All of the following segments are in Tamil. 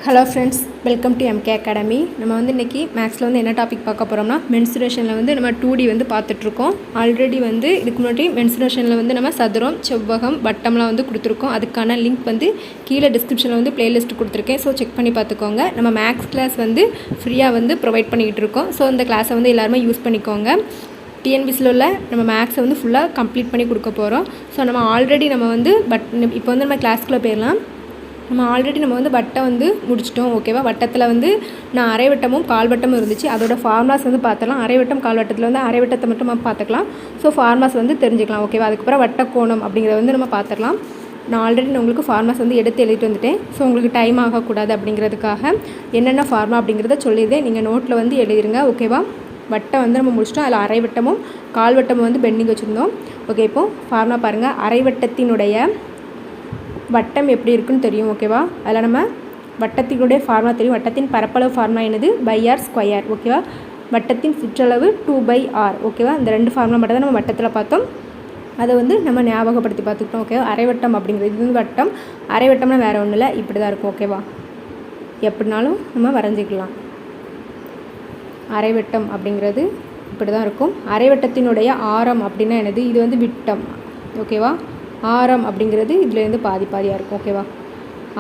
Hello friends, welcome to MK academy. நம்ம வந்து இன்றைக்கி மேக்ஸில் வந்து என்ன டாபிக் பார்க்க போகிறோம்னா, மென்சுரேஷனில் வந்து நம்ம 2D வந்து பார்த்துட்ருக்கோம். ஆல்ரெடி வந்து இதுக்கு முன்னாடி மென்சுரேஷனில் வந்து நம்ம சதுரம், செவ்வகம், வட்டம்லாம் வந்து கொடுத்துருக்கோம். அதுக்கான லிங்க் வந்து கீழே டிஸ்கிரிப்ஷனில் வந்து பிளேலிஸ்ட் கொடுத்துருக்கேன். ஸோ செக் பண்ணி பார்த்துக்கோங்க. நம்ம மேக்ஸ் கிளாஸ் வந்து ஃப்ரீயாக வந்து ப்ரொவைட் பண்ணிக்கிட்டு இருக்கோம். ஸோ இந்த கிளாஸை வந்து எல்லாருமே யூஸ் பண்ணிக்கோங்க. டிஎன்பிசியில் உள்ள நம்ம மேக்ஸை வந்து ஃபுல்லாக கம்ப்ளீட் பண்ணி கொடுக்க போகிறோம். ஸோ நம்ம ஆல்ரெடி நம்ம வந்து இப்போ வந்து நம்ம கிளாஸ்க்குள்ளே போயிடலாம். நம்ம ஆல்ரெடி வந்து வட்டம் வந்து முடிச்சிட்டோம். ஓகேவா? வட்டத்தில் வந்து நான் அரைவட்டமும் கால்வட்டமும் இருந்துச்சு. அதோட ஃபார்முலாஸ் வந்து பார்த்துக்கலாம். அரைவட்டம் கால்வட்டத்தில் வந்து அரைவட்டத்தை மட்டும் நம்ம பார்த்துக்கலாம். ஸோ ஃபார்முலாஸ் வந்து தெரிஞ்சுக்கலாம். ஓகேவா? அதுக்கப்புறம் வட்டக்கோணம் அப்படிங்கிறத வந்து நம்ம பார்த்துக்கலாம். நான் ஆல்ரெடி உங்களுக்கு ஃபார்முலாஸ் வந்து எடுத்து எழுதிட்டு வந்துட்டேன். ஸோ உங்களுக்கு டைம் ஆகக்கூடாது அப்படிங்கிறதுக்காக என்னென்ன ஃபார்முலா அப்படிங்கிறத சொல்லியிருந்தேன். நீங்கள் நோட்டில் வந்து எழுதிருங்க. ஓகேவா? வட்டம் வந்து நம்ம முடிச்சிட்டோம். அதில் அரைவட்டமும் கால்வட்டமும் வந்து பெண்டிங் வச்சுருந்தோம். ஓகே, இப்போது ஃபார்முலா பாருங்கள். அரைவட்டத்தினுடைய வட்டம் எப்படி இருக்குன்னு தெரியும். ஓகேவா? அதில் நம்ம வட்டத்தினுடைய ஃபார்முலா தெரியும். வட்டத்தின் பரப்பளவு ஃபார்முலா என்னது? πr². ஓகேவா? வட்டத்தின் சுற்றளவு 2/r. ஓகேவா? இந்த ரெண்டு ஃபார்முலா மட்டும் தான் நம்ம வட்டத்தில் பார்த்தோம். அதை வந்து நம்ம ஞாபகப்படுத்தி பார்த்துக்கிட்டோம். ஓகேவா? அரைவட்டம் அப்படிங்கிறது இது வந்து வட்டம். அரைவட்டம்னா வேறு ஒன்றும் இல்லை, இப்படி தான் இருக்கும். ஓகேவா? எப்படினாலும் நம்ம வரைஞ்சிக்கலாம். அரைவட்டம் அப்படிங்கிறது இப்படி தான் இருக்கும். அரைவட்டத்தினுடைய ஆரம் அப்படின்னா என்னது? இது வந்து விட்டம். ஓகேவா? ஆரம் அப்படிங்கிறது இதுலேருந்து பாதியாக இருக்கும். ஓகேவா?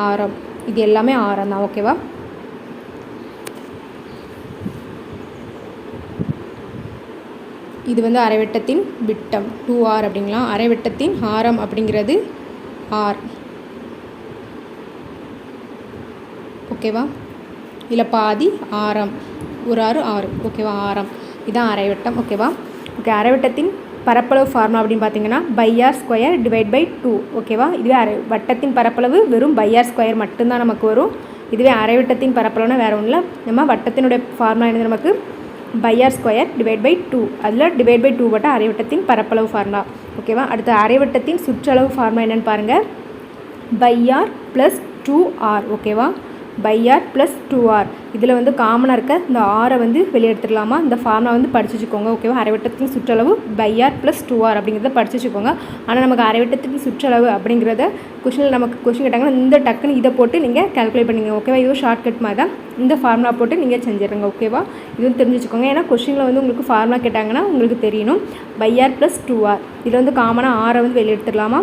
ஆரம் இது எல்லாமே ஆரம் தான். ஓகேவா? இது வந்து அரைவட்டத்தின் விட்டம் 2r அப்படிங்கலாம். அரைவட்டத்தின் ஆரம் அப்படிங்கிறது r. ஓகேவா? இதில் பாதி ஆரம், ஒரு 6. ஓகேவா? ஆரம் இதுதான் அரைவட்டம். ஓகேவா? ஓகே, அரைவட்டத்தின் பரப்பளவு ஃபார்முலா அப்படின்னு பார்த்தீங்கன்னா πr²/2. ஓகேவா? இதுவே வட்டத்தின் பரப்பளவு வெறும் πr² மட்டும்தான் நமக்கு வரும். இதுவே அரைவட்டத்தின் பரப்பளவுனா வேறு ஒன்றும் இல்லை. நம்ம வட்டத்தினுடைய ஃபார்முலா என்னது? நமக்கு πr²/2. அதில் /2 போட்டால் அரைவட்டத்தின் பரப்பளவு ஃபார்முலா. ஓகேவா? அடுத்து அரைவட்டத்தின் சுற்றளவு ஃபார்முலா என்னென்னு பாருங்கள். πr + 2r. ஓகேவா? πr + 2r. இதில் வந்து காமனாக இருக்க இந்த ஆரை வந்து வெளியே எடுத்துடலாமா? இந்த ஃபார்முலா வந்து படிச்சு வச்சுக்கோங்க. ஓகேவா? அரைவட்டத்தின் சுற்றளவு πr + 2r அப்படிங்கிறத படிச்சு வச்சுக்கோங்க. ஆனால் நமக்கு அரைவட்டத்தின் சுற்றளவு அப்படிங்கிறத கொஷின் கேட்டாங்கன்னா இந்த டக்குன்னு இதை போட்டு நீங்கள் கால்குலேட் பண்ணிங்க. ஓகேவா? இதுவும் ஷார்ட்கட் மாதிரி தான். இந்த ஃபார்முலா போட்டு நீங்கள் செஞ்சிடுங்க. ஓகேவா? இதுவும் தெரிஞ்சு வச்சுக்கோங்க. ஏன்னா கொஷினில் வந்து உங்களுக்கு ஃபார்முலா கேட்டாங்கன்னா உங்களுக்கு தெரியணும். πr + 2r. இதில் வந்து காமனாக ஆரை வந்து வெளியே எடுத்துடலாமா?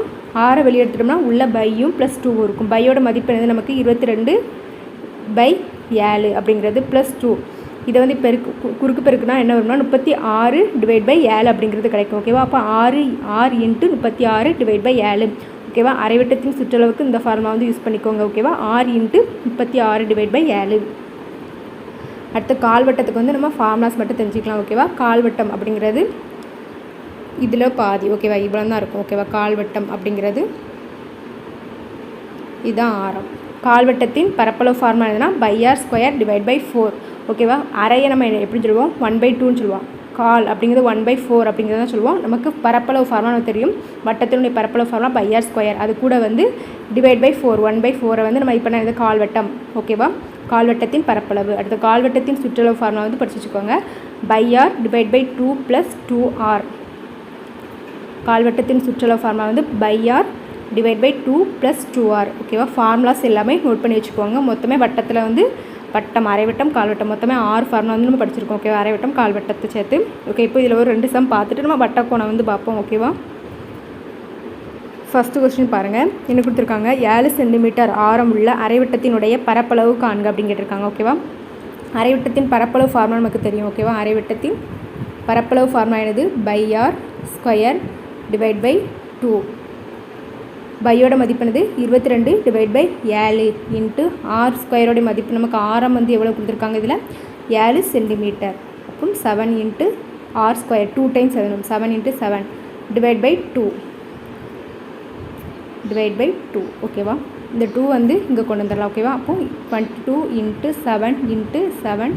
ஆரை வெளியே எடுத்துட்டோம்னா உள்ள பையும் +2 இருக்கும். பையோட மதிப்பு என்னது? நமக்கு 22/7 அப்படிங்கிறது +2. இதை வந்து குறுக்கு பெருக்குனா என்ன வரும்னா 36/7 அப்படிங்கிறது கிடைக்கும். ஓகேவா? அப்போ 6 × 36/7. ஓகேவா? அரைவட்டத்தின் சுற்றளவுக்கு இந்த ஃபார்முலா வந்து யூஸ் பண்ணிக்கோங்க. ஓகேவா? 6 × 36/7. அடுத்து கால்வட்டத்துக்கு வந்து நம்ம ஃபார்முலாஸ் மட்டும் தெரிஞ்சுக்கலாம். ஓகேவா? கால்வட்டம் அப்படிங்கிறது இதில் பாதி. ஓகேவா? இவ்வளோ தான் இருக்கும். ஓகேவா? கால்வட்டம் அப்படிங்கிறது இதுதான் ஆரம். கால்வட்டத்தின் பரப்பளவு ஃபார்முலா என்னன்னா πr²/4. ஓகேவா? அரையை நம்ம எப்படி சொல்லுவோம்? 1/2ன்னு சொல்லுவோம். கால் அப்படிங்கிறது 1/4 அப்படிங்கிறத தான் சொல்லுவோம். நமக்கு பரப்பளவு ஃபார்முலா தெரியும். வட்டத்தினுடைய பரப்பளவு ஃபார்முலா πr². அது கூட வந்து /4 1/4 வந்து நம்ம இப்போ இது கால்வட்டம். ஓகேவா? கால்வட்டத்தின் பரப்பளவு. அடுத்த கால்வட்டத்தின் சுற்றளவு ஃபார்முலா வந்து படிச்சு வச்சுக்கோங்க. πr /2 + 2r. கால்வட்டத்தின் சுற்றளவு ஃபார்முலா வந்து πr /2 + 2r. ஓகேவா? ஃபார்முலாஸ் எல்லாமே நோட் பண்ணி வச்சுக்கோங்க. மொத்தமே வட்டத்தில் வந்து வட்டம், அரைவட்டம், கால்வட்டம் மொத்தமே 6 ஃபார்முலா வந்து நம்ம படிச்சிருக்கோம். ஓகேவா? அரைவட்டம், கால்வட்டத்தை சேர்த்து. ஓகே, இப்போ இதில் ஒரு 2 சம் பார்த்துட்டு நம்ம வட்டக்கோணம் வந்து பார்ப்போம். ஓகேவா? ஃபஸ்ட்டு கொஸ்டின் பாருங்கள். என்ன கொடுத்துருக்காங்க? 7 சென்டிமீட்டர் ஆரம் உள்ள அரைவட்டத்தினுடைய பரப்பளவு காண்க அப்படின்னு கேட்டிருக்காங்க. ஓகேவா? அரைவட்டத்தின் பரப்பளவு ஃபார்முலா நமக்கு தெரியும். ஓகேவா? அரைவட்டத்தின் பரப்பளவு ஃபார்முலா என்னது? πr²/2. பையோட மதிப்பு என்னது? 22/7 × r² மதிப்பு நமக்கு ஆரம் வந்து எவ்வளோ கொடுத்துருக்காங்க? இதில் 7 சென்டிமீட்டர். அப்போ 7 × r². 2 டைம்ஸ் எழுதணும். 7 × 7 /2. ஓகேவா? இந்த 2 வந்து இங்கே கொண்டு வந்துடலாம். ஓகேவா? அப்போ 22 × 7 × 7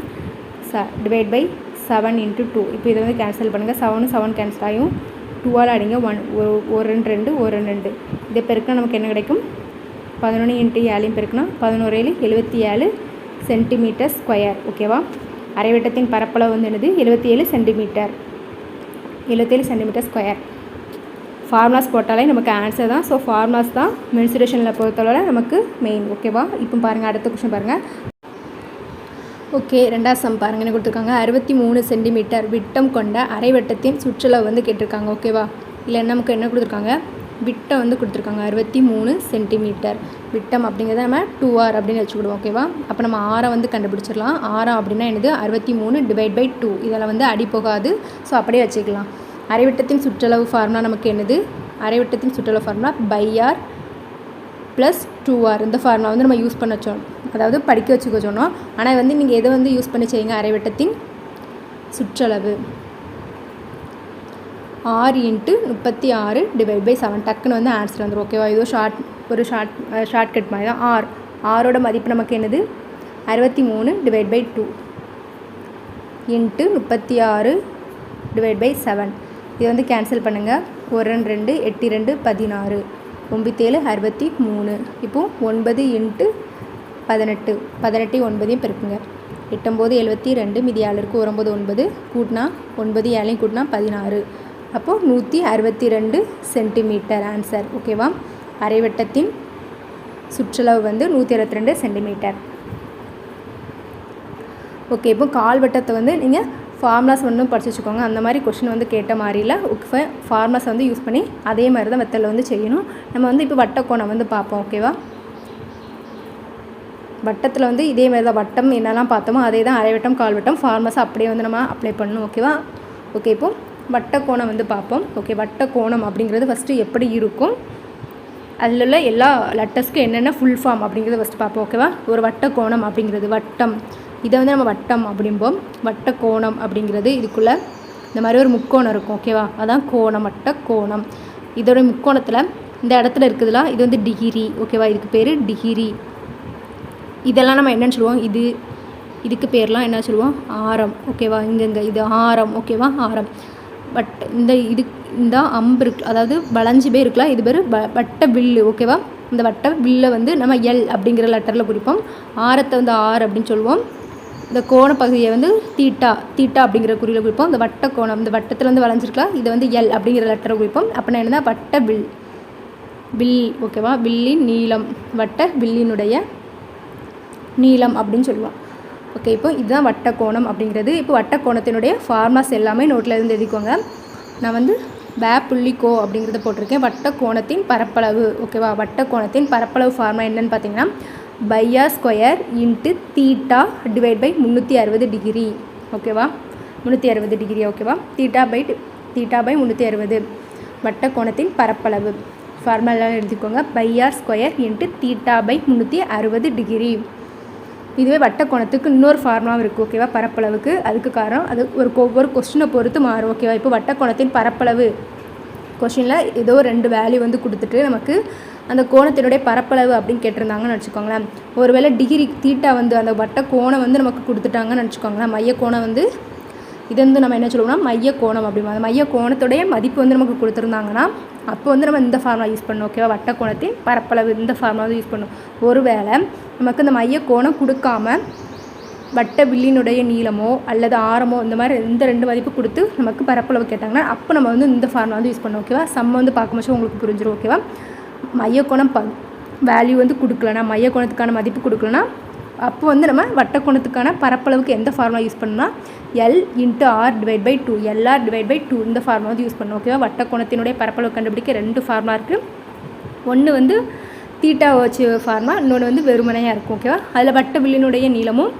/7 × 2. இப்போ இதை வந்து கேன்சல் பண்ணுங்கள். 7 கேன்சல் ஆகும். 2ஆல் அடிங்க. 1 2 1 2. இதை பெருக்கினா நமக்கு என்ன கிடைக்கும்? 11 × 7 பெருக்கினா 11 7 77 cm². ஓகேவா? அரைவட்டத்தின் பரப்பளவு வந்து என்னது? 77 cm². ஃபார்முலாஸ் போட்டாலே நமக்கு ஆன்சர் தான். ஸோ ஃபார்முலாஸ் தான் மென்சுரேஷனில் பொறுத்தவரை நமக்கு மெயின். ஓகேவா? இப்போ பாருங்கள், அடுத்த கொஸ்டின் பாருங்கள். ஓகே, ரெண்டாவது சம் பாருங்கள். என்ன கொடுத்துருக்காங்க? 63 சென்டிமீட்டர் விட்டம் கொண்ட அரைவட்டத்தின் சுற்றளவு வந்து கேட்டிருக்காங்க. ஓகேவா? இல்லை நமக்கு என்ன கொடுத்துருக்காங்க? விட்டம் வந்து கொடுத்துருக்காங்க 63 சென்டிமீட்டர். விட்டம் அப்படிங்கிறத நம்ம 2r அப்படின்னு வச்சுக்கிடுவோம். ஓகேவா? அப்போ நம்ம ஆரம் வந்து கண்டுபிடிச்சிடலாம். ஆரம் அப்படின்னா என்னது? 63/2. இதில் வந்து அடி போகாது. ஸோ அப்படியே வச்சுக்கலாம். அரைவட்டத்தின் சுற்றளவு ஃபார்முலா நமக்கு என்னது? அரைவட்டத்தின் சுற்றளவு ஃபார்முலா r + 2r. இந்த ஃபார்முலா வந்து நம்ம யூஸ் பண்ண வச்சோம், அதாவது படிக்க வச்சுக்க சொன்னோம். ஆனால் வந்து நீங்கள் எதை வந்து யூஸ் பண்ணி செய்யுங்க? அரைவட்டத்தின் சுற்றளவு r × 36/7. டக்குன்னு வந்து ஆன்சர் வந்துடும். ஓகேவா? இதோ ஷார்ட்கட் மாதிரி தான். ஆரோட மதிப்பு நமக்கு என்னது? 63/2 × 36/7. இது வந்து கேன்சல் பண்ணுங்கள். 1 2 8 2 16 9 7 63. இப்போது 9 × 18 18 9 பெருக்குங்க. 8 9 72 மீதி 7 இருக்குது. 9 9 கூட்டினா 9 7 கூட்டினா 16. அப்போது 162 சென்டிமீட்டர் ஆன்சர். ஓகேவா? அரைவட்டத்தின் சுற்றளவு வந்து 162 சென்டிமீட்டர். ஓகே, இப்போ கால்வட்டத்தை வந்து நீங்கள் ஃபார்முலாஸ் ஒன்றும் படிச்சு வச்சுக்கோங்க. அந்த மாதிரி கொஷின் வந்து கேட்ட மாதிரில ஃபார்முலாஸ் வந்து யூஸ் பண்ணி அதே மாதிரி தான் மெத்தடில் வந்து செய்யணும். நம்ம வந்து இப்போ வட்டக்கோணம் வந்து பார்ப்போம். ஓகேவா? வட்டத்தில் வந்து இதே மாதிரி தான் வட்டம் என்னெல்லாம் பார்த்தோமோ அதே தான் அரைவட்டம் கால்வட்டம் ஃபார்முலாஸ் அப்படியே வந்து நம்ம அப்ளை பண்ணணும். ஓகேவா? ஓகே, இப்போது வட்டக்கோணம் வந்து பார்ப்போம். ஓகே, வட்டக்கோணம் அப்படிங்கிறது ஃபஸ்ட்டு எப்படி இருக்கும், அதில் உள்ள எல்லா லெட்டர்ஸ்க்கும் என்னென்ன ஃபுல் ஃபார்ம் அப்படிங்கிறத ஃபஸ்ட்டு பார்ப்போம். ஓகேவா? ஒரு வட்டக்கோணம் அப்படிங்கிறது வட்டம், இதை வந்து நம்ம வட்டம் அப்படிம்போம். வட்டக்கோணம் அப்படிங்கிறது இதுக்குள்ளே இந்த மாதிரி ஒரு முக்கோணம் இருக்கும். ஓகேவா? அதான் கோணம், வட்டக்கோணம். இதோட முக்கோணத்தில் இந்த இடத்துல இருக்குதுல, இது வந்து டிகிரி. ஓகேவா? இதுக்கு பேர் டிகிரி. இதெல்லாம் நம்ம என்னென்னு சொல்லுவோம்? இதுக்கு பேர்லாம் என்ன சொல்லுவோம்? ஆரம். ஓகேவா? இங்கே இது ஆரம். ஓகேவா? ஆரம். பட் இந்த அம்பு இருக்கு, அதாவது வளைஞ்சு பேர் இருக்கலாம், இது பேர் வட்ட வில்லு. ஓகேவா? இந்த வட்ட வில்லை வந்து நம்ம எல் அப்படிங்கிற லெட்டரில் குறிப்போம். ஆரத்தை வந்து ஆர் அப்படின்னு சொல்லுவோம். இந்த கோண பகுதியை வந்து தீட்டா அப்படிங்கிற குறியில் குறிப்போம். இந்த வட்ட கோணம், இந்த வட்டத்தில் வந்து வளைஞ்சிருக்கலாம், இதை வந்து எல் அப்படிங்கிற லெட்டரை குறிப்போம். அப்படின்னா என்ன? வட்ட வில். ஓகேவா? வில்லின் நீளம், வட்ட வில்லினுடைய நீளம் அப்படின்னு சொல்லுவோம். ஓகே, இப்போ இதுதான் வட்டக்கோணம் அப்படிங்கிறது. இப்போ வட்டக்கோணத்தினுடைய ஃபார்முலாஸ் எல்லாமே நோட்டில் இருந்து எழுதிக்கோங்க. நான் வந்து கோ அப்படிங்கிறத போட்டிருக்கேன். வட்டக்கோணத்தின் பரப்பளவு. ஓகேவா? வட்டக்கோணத்தின் பரப்பளவு ஃபார்முலா என்னென்னு பார்த்தீங்கன்னா r² × θ/360 டிகிரி. ஓகேவா? 360 டிகிரி. ஓகேவா? θ/360 வட்டக்கோணத்தின் பரப்பளவு ஃபார்முலா எழுதிக்கோங்க. r² × θ/360 degree. இதுவே வட்டக்கோணத்துக்கு இன்னொரு ஃபார்முலாவும் இருக்குது. ஓகேவா? பரப்பளவுக்கு. அதுக்கு காரணம் அது ஒவ்வொரு கொஸ்டினை பொறுத்து மாறும். ஓகேவா? இப்போ வட்டக்கோணத்தின் பரப்பளவு கொஸ்டினில் ஏதோ 2 வேல்யூ வந்து கொடுத்துட்டு நமக்கு அந்த கோணத்தினுடைய பரப்பளவு அப்படின்னு கேட்டிருந்தாங்கன்னு வச்சுக்கோங்களேன். ஒருவேளை டிகிரி தீட்டா வந்து அந்த வட்டக்கோணம் வந்து நமக்கு கொடுத்துட்டாங்கன்னு வச்சுக்கோங்களேன். மையக்கோணம் வந்து இது வந்து நம்ம என்ன சொல்லுவோம்னா மையக்கோணம் அப்படிமா. அந்த மையக்கோணத்துடைய மதிப்பு வந்து நமக்கு கொடுத்துருந்தாங்கன்னா அப்போ வந்து நம்ம இந்த ஃபார்முலா யூஸ் பண்ணணும். ஓகேவா? வட்டக்கோணத்தின் பரப்பளவு இந்த ஃபார்முலா வந்து யூஸ் பண்ணணும். ஒருவேளை நமக்கு இந்த மையக்கோணம் கொடுக்காம வட்ட வில்லினுடைய நீளமோ அல்லது ஆரமோ இந்த மாதிரி இந்த 2 மதிப்பு கொடுத்து நமக்கு பரப்பளவு கேட்டாங்கன்னா அப்போ நம்ம வந்து இந்த ஃபார்முலா வந்து யூஸ் பண்ணணும். ஓகேவா? சம் வந்து பார்க்கும்போது உங்களுக்கு புரிஞ்சிடும். ஓகேவா? மையக்கோணம் வேல்யூ வந்து கொடுக்கலனா, மையக்கோணத்துக்கான மதிப்பு கொடுக்கலனா அப்போ வந்து நம்ம வட்டக்கோணத்துக்கான பரப்பளவுக்கு எந்த ஃபார்முலா யூஸ் பண்ணணும்னா L × R/2 LR/2 இந்த ஃபார்முலா வந்து யூஸ் பண்ணணும். ஓகேவா? வட்டக்கோணத்தினுடைய பரப்பளவு கண்டுபிடிக்க 2 ஃபார்முலா இருக்குது. ஒன்று வந்து தீட்டா வச்சு ஃபார்முலா, இன்னொன்று வந்து வெறுமனையாக இருக்கும். ஓகேவா? அதில் வட்ட வில்லினுடைய நீளமும்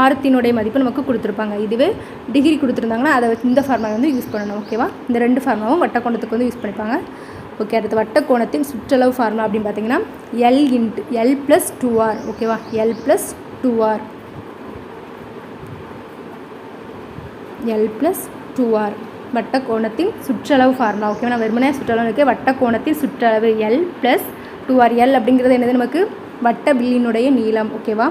ஆரத்தினுடைய மதிப்பு நமக்கு கொடுத்துருப்பாங்க. இதுவே டிகிரி கொடுத்துருந்தாங்கன்னா அதை இந்த ஃபார்முலா வந்து யூஸ் பண்ணணும். ஓகேவா? இந்த 2 ஃபார்முலாவும் வட்டக்கோணத்துக்கு வந்து யூஸ் பண்ணிப்பாங்க. ஓகே, அடுத்து வட்டக்கோணத்தின் சுற்றளவு ஃபார்முலா அப்படின்னு பார்த்தீங்கன்னா L + 2R. ஓகேவா? L + 2R. L + 2R வட்டக்கோணத்தின் சுற்றளவு ஃபார்முலா. ஓகேவா? நான் வெறுமனே சுற்றளவு இருக்குது. வட்டக்கோணத்தின் சுற்றளவு L + 2R. L அப்படிங்கிறது என்னது? நமக்கு வட்ட வில்லினுடைய நீளம். ஓகேவா?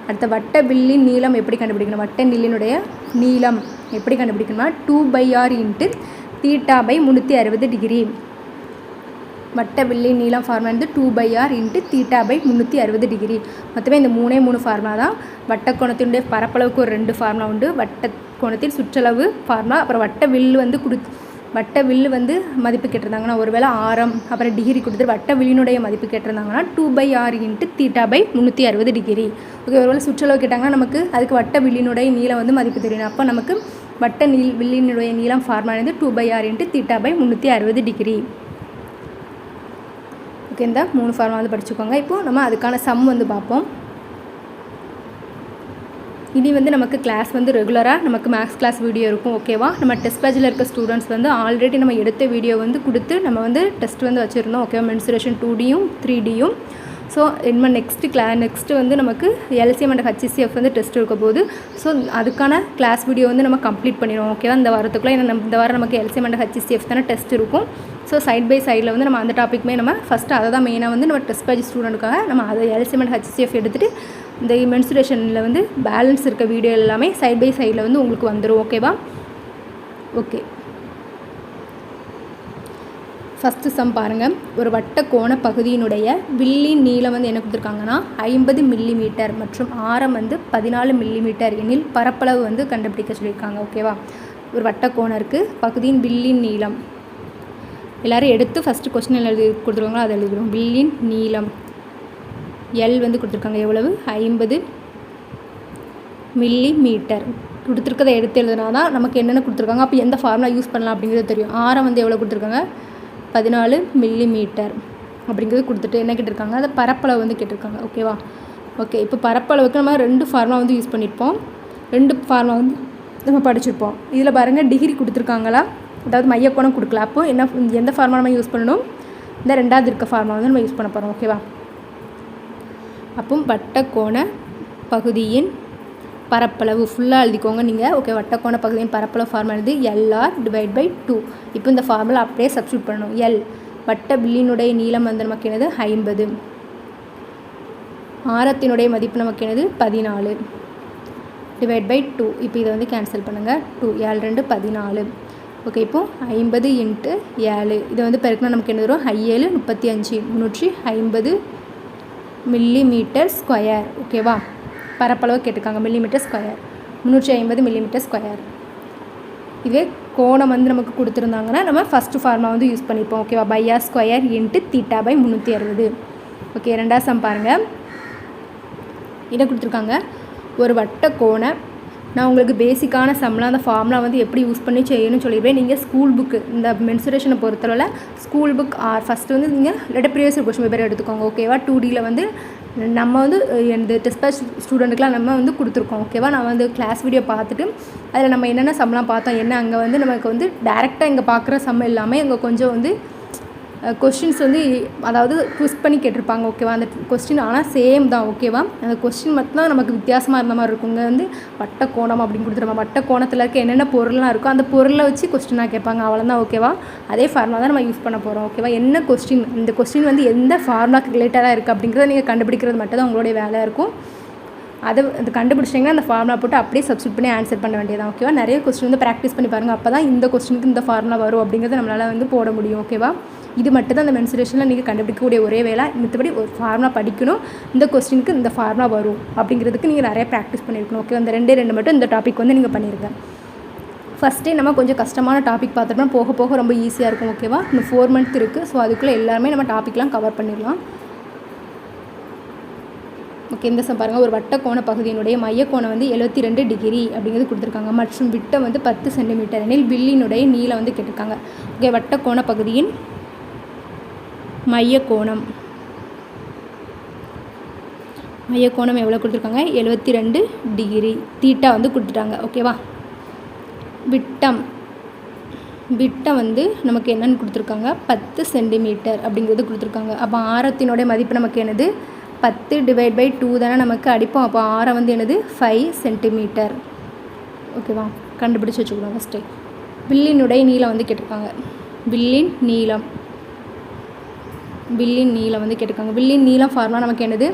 அடுத்த வட்ட வில்லின் நீளம் எப்படி கண்டுபிடிக்கணும்? வட்ட வில்லினுடைய நீளம் எப்படி கண்டுபிடிக்கணும்னா 2/r × θ/360 டிகிரி. வட்ட வில்லின் நீளம் ஃபார்முலா வந்து 2/r × θ/360 டிகிரி. மொத்தமே இந்த 3 ஃபார்முலா தான். வட்டக்கோணத்தினுடைய பரப்பளவுக்கு ஒரு 2 ஃபார்முலா உண்டு. வட்டக்கோணத்தின் சுற்றளவு ஃபார்முலா, அப்புறம் வட்ட வில்லு வந்து வட்ட வில்லு வந்து மதிப்பு கேட்டிருந்தாங்கன்னா ஒருவேளை ஆரம் அப்புறம் டிகிரி கொடுத்துட்டு வட்ட வில்லினுடைய மதிப்பு கேட்டிருந்தாங்கன்னா 2/r இன்ட்டு θ/360 டிகிரி. ஓகே, ஒருவேளை சுற்றளவு கேட்டாங்கன்னா நமக்கு அதுக்கு வட்ட வில்லினுடைய நீளம் வந்து மதிப்பு தெரியணும். அப்போ நமக்கு வட்ட வில்லினுடைய நீளம் ஃபார்முலா வந்து 2/r இன்ட்டு θ/360 டிகிரி. ஓகே, இந்த 3 ஃபார்முலா வந்து படிச்சுக்கோங்க. இப்போது நம்ம அதுக்கான சம் வந்து பார்ப்போம். இனி வந்து நமக்கு கிளாஸ் வந்து ரெகுலராக நமக்கு மேக்ஸ் கிளாஸ் வீடியோ இருக்கும். ஓகேவா, நம்ம டெஸ்ட் பேஜில் இருக்க ஸ்டூடெண்ட்ஸ் வந்து ஆல்ரெடி நம்ம எடுத்த வீடியோ வந்து கொடுத்து நம்ம வந்து டெஸ்ட் வந்து வச்சுருந்தோம். ஓகேவா, மென்சுரேஷன் 2Dயும் 3Dயும். ஸோ இனிமேல் நெக்ஸ்ட்டு வந்து நமக்கு LCM அண்ட் HCF வந்து டெஸ்ட் இருக்க போது. ஸோ அதுக்கான கிளாஸ் வீடியோ வந்து நம்ம கம்ப்ளீட் பண்ணிடுவோம். ஓகேவா, இந்த வாரத்துக்குள்ளே ஏன்னா இந்த வாரம் நமக்கு LCM அண்ட் HCF தானே டெஸ்ட் இருக்கும். ஸோ சைட் பை சைடில் வந்து நம்ம அந்த டாப்பிக்குமே நம்ம ஃபஸ்ட்டு அதை தான் மெயினாக வந்து நம்ம டெஸ்ட் பேஜ் ஸ்டூடெண்ட்டுக்காக நம்ம அதை LCM அண்ட் HCF எடுத்துகிட்டு இந்த மென்சுரேஷனில் வந்து பேலன்ஸ் இருக்க வீடியோ எல்லாமே சைட் பை சைடில் வந்து உங்களுக்கு வந்துடும். ஓகேவா, ஓகே. ஃபஸ்ட்டு சம் பாருங்கள். ஒரு வட்ட கோண பகுதியினுடைய வில்லின் நீளம் வந்து என்ன கொடுத்துருக்காங்கன்னா 50 மில்லிமீட்டர் மற்றும் ஆரம் வந்து 14 மில்லிமீட்டர் எனில் பரப்பளவு வந்து கண்டுபிடிக்க சொல்லியிருக்காங்க. ஓகேவா, ஒரு வட்ட கோணம் இருக்குது, பகுதியின் வில்லின் நீளம் எல்லோரும் எடுத்து ஃபஸ்ட்டு கொஸ்டின் எழுதி கொடுத்துருக்காங்களோ அதை எழுதிடுவோம். வில்லின் நீளம் L வந்து கொடுத்துருக்காங்க எவ்வளவு 50 மில்லிமீட்டர் கொடுத்துருக்கதை எடுத்து எழுதுனா தான் நமக்கு என்னென்ன கொடுத்துருக்காங்க, அப்போ எந்த ஃபார்முலா யூஸ் பண்ணலாம் அப்படிங்கிறது தெரியும். ஆரம் வந்து எவ்வளோ கொடுத்துருக்காங்க 14 மில்லிமீட்டர் அப்படிங்கிறது கொடுத்துட்டு என்ன கேட்டிருக்காங்க, அதை பரப்பளவு வந்து கேட்டிருக்காங்க. ஓகேவா, ஓகே. இப்போ பரப்பளவுக்கு நம்ம 2 ஃபார்முலா வந்து யூஸ் பண்ணியிருப்போம். 2 ஃபார்முலா வந்து நம்ம படிச்சிருப்போம். இதில் பாருங்கள் டிகிரி கொடுத்துருக்காங்களா, அதாவது மையக்கோணம் கொடுக்கல. அப்போது என்ன எந்த ஃபார்முலா நம்ம யூஸ் பண்ணணும், இந்த 2வது இருக்க ஃபார்முலா வந்து நம்ம யூஸ் பண்ண போகிறோம். ஓகேவா, அப்போ வட்டக்கோண பகுதியின் பரப்பளவு ஃபுல்லாக எழுதிக்கோங்க நீங்கள். ஓகே, வட்டக்கோண பகுதியின் பரப்பளவு ஃபார்முலா எழுதி LR/2. இப்போ இந்த ஃபார்முலா அப்படியே சப்ஸ்டியூட் பண்ணணும். L வட்ட வில்லினுடைய நீளம் வந்து நமக்கு என்னது 50, ஆரத்தினுடைய மதிப்பு நமக்கு என்னது 14/2. இப்போ இதை வந்து கேன்சல் பண்ணுங்கள். 2 7 2 14. ஓகே, இப்போது 50 × 7 இதை வந்து பெருக்கினா நமக்கு என்ன வரும் 7 35 350 மில்லிமீட்டர் ஸ்கொயர். ஓகேவா, பரப்பளவு கேட்டிருக்காங்க மில்லிமீட்டர் ஸ்கொயர் 350 மில்லிமீட்டர் ஸ்கொயர். இதே கோணம் வந்து நமக்கு கொடுத்துருந்தாங்கன்னா நம்ம ஃபஸ்ட்டு ஃபார்முலா வந்து யூஸ் பண்ணிப்போம். ஓகேவா, r² இன்ட்டு θ/360. ஓகே, 2வது சம் பாருங்கள். இதை கொடுத்துருக்காங்க ஒரு வட்ட கோண. நான் உங்களுக்கு பேசிக்கான சம்லாம் அந்த ஃபார்முலா வந்து எப்படி யூஸ் பண்ணி செய்யணும்னு சொல்லிடுவேன். நீங்கள் ஸ்கூல் புக்கு இந்த மென்சுரேஷனை பொறுத்தளவில் ஸ்கூல் புக் ஃபஸ்ட்டு வந்து நீங்கள் இல்லாட்ட ப்ரீவியஸ் கொஸ்டின் பேப்பர் எடுத்துக்கோங்க. ஓகேவா, 2Dயில் வந்து நம்ம வந்து இந்த டெஸ்ட் பேட்ச் ஸ்டூடெண்ட்டுக்கெலாம் நம்ம வந்து கொடுத்துருக்கோம். ஓகேவா, நான் வந்து கிளாஸ் வீடியோ பார்த்துட்டு அதில் நம்ம என்னென்ன சம்லாம் பார்த்தோம், என்ன அங்கே வந்து நமக்கு வந்து டேரெக்டாக இங்கே பார்க்குற சம் எல்லாமே அங்கே கொஞ்சம் வந்து கொஸ்டின்ஸ் வந்து அதாவது ட்விஸ்ட் பண்ணி கேட்டிருப்பாங்க. ஓகேவா, அந்த கொஸ்டின் ஆனால் சேம் தான். ஓகேவா, அந்த கொஸ்டின் மட்டும்தான் நமக்கு வித்தியாசமாக இருந்த மாதிரி இருக்கும். இங்கே வந்து வட்ட கோணம் அப்படின்னு கொடுத்துருவாங்க. வட்ட கோணத்தில் இருக்க என்னென்ன பொருள்லாம் இருக்கோ அந்த பொருளை வச்சு கொஸ்டினாக கேட்பாங்க, அவ்வளோதான். ஓகேவா, அதே ஃபார்முலா தான் நம்ம யூஸ் பண்ண போகிறோம். ஓகேவா, என்ன கொஸ்டின், இந்த கொஸ்டின் வந்து எந்த ஃபார்முலாக்கு ரிலேட்டடாக இருக்குது அப்படிங்கிறத நீங்கள் கண்டுபிடிக்கிறது மட்டும் தான் உங்களுடைய வேலையாக இருக்கும். அது கண்டுபிடிச்சிட்டிங்கன்னா அந்த ஃபார்முலா போட்டு அப்படியே சப்ஸ்டியூட் பண்ணி ஆன்சர் பண்ண வேண்டியதான். ஓகேவா, நிறைய கொஸ்டின் வந்து ப்ராக்டிஸ் பண்ணி பாருங்கள். அப்போ தான் இந்த கொஸ்டினுக்கு இந்த ஃபார்முலா வரும் அப்படிங்கிறத நம்மளால் வந்து போட முடியும். ஓகேவா, இது மட்டும் தான் அந்த மென்சுரேஷனில் நீங்கள் கண்டுபிடிக்கக்கூடிய ஒரே வேலை. மற்றபடி ஒரு ஃபார்முலா படிக்கணும், இந்த கொஸ்டினுக்கு இந்த ஃபார்முலா வரும் அப்படிங்கிறதுக்கு நீங்கள் நிறைய ப்ராக்டிஸ் பண்ணியிருக்கணும். ஓகே, அந்த 2 மட்டும் இந்த டாபிக் வந்து நீங்கள் பண்ணியிருங்க. ஃபஸ்ட்டே நம்ம கொஞ்சம் கஷ்டமான டாபிக் பார்த்துட்டோம்னா போக போக ரொம்ப ஈஸியாக இருக்கும். ஓகேவா, இன்னும் 4 மந்த் இருக்குது. ஸோ அதுக்குள்ளே எல்லாருமே நம்ம டாப்பிக்லாம் கவர் பண்ணிடலாம். ஓகே, இந்த சம் பாருங்கள். ஒரு வட்ட கோண பகுதியினுடைய மையக்கோணம் வந்து 72 டிகிரி அப்படிங்கிறது கொடுத்துருக்காங்க மற்றும் விட்டம் வந்து 10 சென்டிமீட்டர் எனில் வில்லினுடைய நீளம் வந்து கேட்டிருக்காங்க. ஓகே, வட்ட கோண பகுதியின் மையக்கோணம் எவ்வளோ கொடுத்துருக்காங்க 72 டிகிரி. தீட்டா வந்து கொடுத்துட்டாங்க. ஓகேவா, விட்டம் வந்து நமக்கு என்னென்னு கொடுத்துருக்காங்க 10 சென்டிமீட்டர் அப்படிங்கிறது கொடுத்துருக்காங்க. அப்போ ஆரத்தினுடைய மதிப்பு நமக்கு என்னது 10/2 தானே நமக்கு அடிப்போம். அப்போ ஆரம் வந்து என்னது 5 சென்டிமீட்டர். ஓகேவா, கண்டுபிடிச்சி வச்சுக்கணும் ஃபஸ்ட்டு. வில்லினுடைய நீளம் வந்து கேட்டிருக்காங்க. வில்லின் நீளம் வந்து கேட்டிருக்காங்க. வில்லின் நீளம் ஃபார்முலா நமக்கு என்னது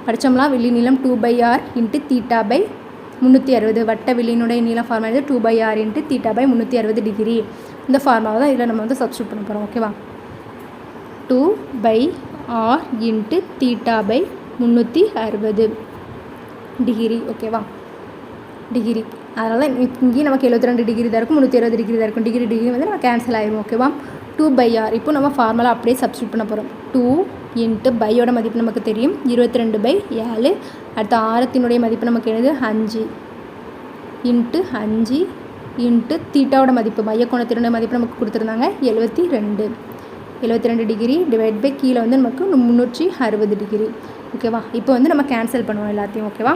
படித்தோம்னா வில்லின் நீளம் 2/r இன்ட்டு θ/360. வட்ட வில்லினுடைய நீளம் ஃபார்முலா இது 2/r இன்ட்டு θ/360 டிகிரி. இந்த ஃபார்முலா தான் இதில் நம்ம வந்து சப்ஸ்டியூட் பண்ண போகிறோம். ஓகேவா, 2/r இன்ட்டு θ/360 டிகிரி. ஓகேவா, டிகிரி அதனால் இங்கேயும் நமக்கு 72 டிகிரி தான் இருக்கும், 360 டிகிரி தான் இருக்கும். டிகிரி வந்து நம்ம கேன்சல் ஆயிடும். ஓகேவா? 2/r. இப்போ நம்ம ஃபார்முலா அப்படியே சப்ஸ்டியூட் பண்ண போகிறோம். 2 இன்ட்டு பையோட மதிப்பு நமக்கு தெரியும் 22/7. அடுத்த ஆரத்தினுடைய மதிப்பு நமக்கு என்னது 5 இன்ட்டு 5 இன்ட்டு தீட்டாவோட மதிப்பு மையக்கோணத்தினுடைய மதிப்பு நமக்கு கொடுத்துருந்தாங்க 72 டிகிரி டிவைட் பை கீழே வந்து நமக்கு 360 டிகிரி. ஓகேவா? இப்போ வந்து நம்ம கேன்சல் பண்ணுவோம் எல்லாத்தையும். ஓகேவா?